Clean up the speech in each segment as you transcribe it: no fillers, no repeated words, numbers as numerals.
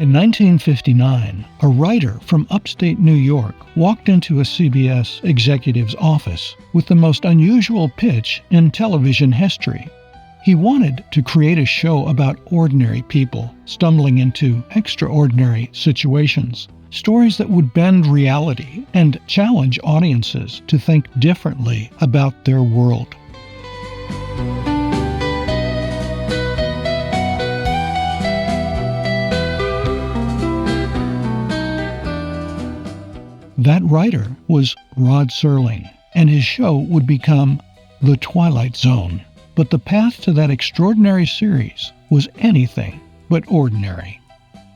In 1959, a writer from upstate New York walked into a CBS executive's office with the most unusual pitch in television history. He wanted to create a show about ordinary people stumbling into extraordinary situations, stories that would bend reality and challenge audiences to think differently about their world. That writer was Rod Serling, and his show would become The Twilight Zone. But the path to that extraordinary series was anything but ordinary.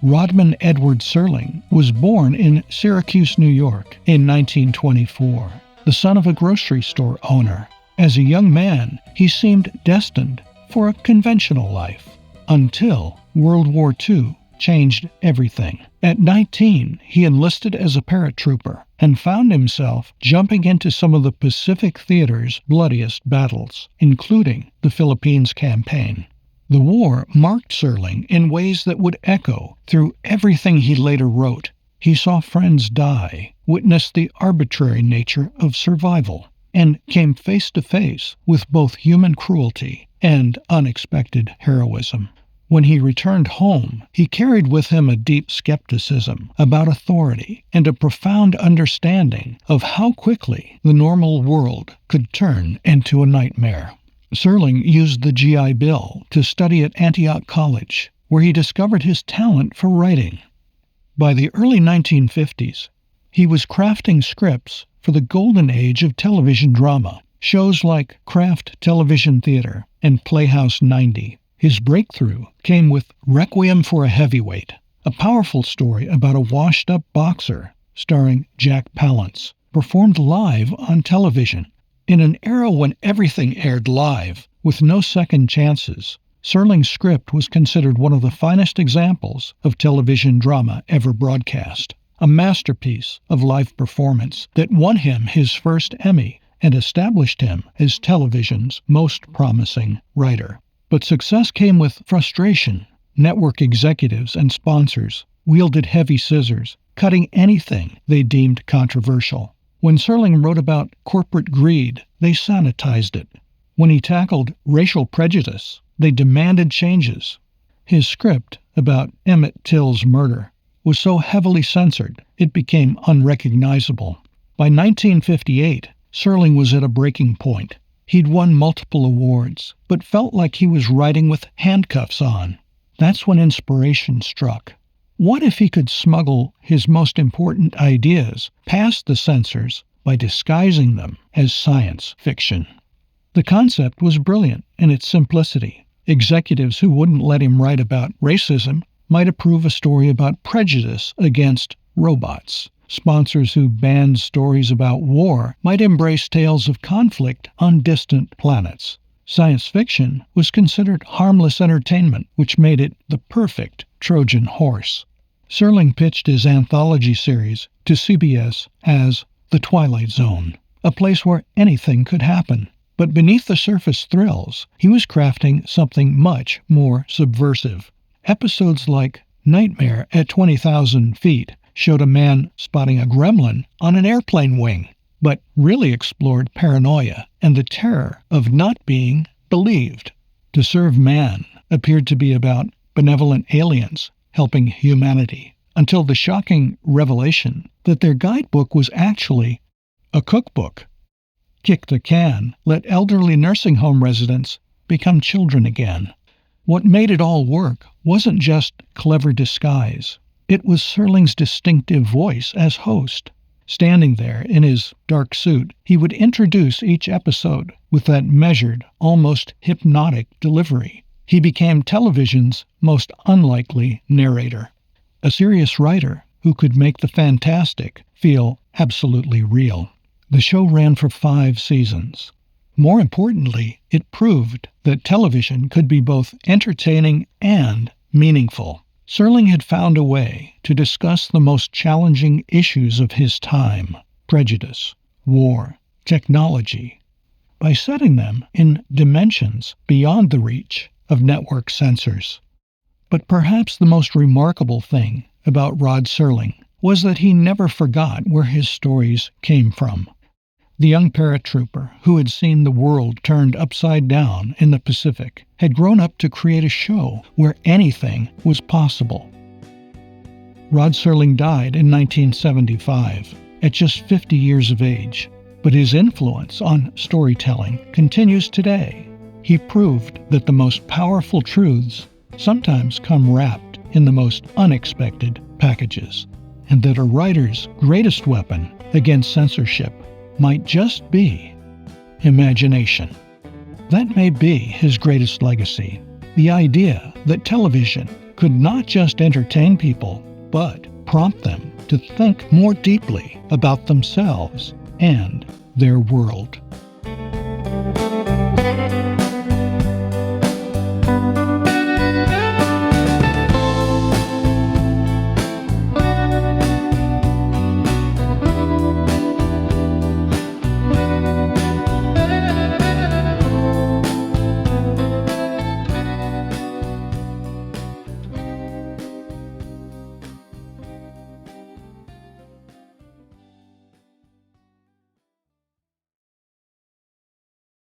Rodman Edward Serling was born in Syracuse, New York in 1924, the son of a grocery store owner. As a young man, he seemed destined for a conventional life, until World War II changed everything. At 19, he enlisted as a paratrooper and found himself jumping into some of the Pacific Theater's bloodiest battles, including the Philippines campaign. The war marked Serling in ways that would echo through everything he later wrote. He saw friends die, witnessed the arbitrary nature of survival, and came face to face with both human cruelty and unexpected heroism. When he returned home, he carried with him a deep skepticism about authority and a profound understanding of how quickly the normal world could turn into a nightmare. Serling used the GI Bill to study at Antioch College, where he discovered his talent for writing. By the early 1950s, he was crafting scripts for the golden age of television drama, shows like Kraft Television Theater and Playhouse 90. His breakthrough came with Requiem for a Heavyweight, a powerful story about a washed-up boxer starring Jack Palance, performed live on television. In an era when everything aired live, with no second chances, Serling's script was considered one of the finest examples of television drama ever broadcast, a masterpiece of live performance that won him his first Emmy and established him as television's most promising writer. But success came with frustration. Network executives and sponsors wielded heavy scissors, cutting anything they deemed controversial. When Serling wrote about corporate greed, they sanitized it. When he tackled racial prejudice, they demanded changes. His script about Emmett Till's murder was so heavily censored it became unrecognizable. By 1958, Serling was at a breaking point. He'd won multiple awards, but felt like he was writing with handcuffs on. That's when inspiration struck. What if he could smuggle his most important ideas past the censors by disguising them as science fiction? The concept was brilliant in its simplicity. Executives who wouldn't let him write about racism might approve a story about prejudice against robots. Sponsors who banned stories about war might embrace tales of conflict on distant planets. Science fiction was considered harmless entertainment, which made it the perfect Trojan horse. Serling pitched his anthology series to CBS as The Twilight Zone, a place where anything could happen. But beneath the surface thrills, he was crafting something much more subversive. Episodes like Nightmare at 20,000 Feet showed a man spotting a gremlin on an airplane wing, but really explored paranoia and the terror of not being believed. To Serve Man appeared to be about benevolent aliens helping humanity, until the shocking revelation that their guidebook was actually a cookbook. Kick the Can let elderly nursing home residents become children again. What made it all work wasn't just clever disguise. It was Serling's distinctive voice as host. Standing there in his dark suit, he would introduce each episode with that measured, almost hypnotic delivery. He became television's most unlikely narrator, a serious writer who could make the fantastic feel absolutely real. The show ran for 5 seasons. More importantly, it proved that television could be both entertaining and meaningful. Serling had found a way to discuss the most challenging issues of his time: prejudice, war, technology, by setting them in dimensions beyond the reach of network censors. But perhaps the most remarkable thing about Rod Serling was that he never forgot where his stories came from. The young paratrooper who had seen the world turned upside down in the Pacific had grown up to create a show where anything was possible. Rod Serling died in 1975 at just 50 years of age, but his influence on storytelling continues today. He proved that the most powerful truths sometimes come wrapped in the most unexpected packages, and that a writer's greatest weapon against censorship might just be imagination. That may be his greatest legacy, the idea that television could not just entertain people, but prompt them to think more deeply about themselves and their world.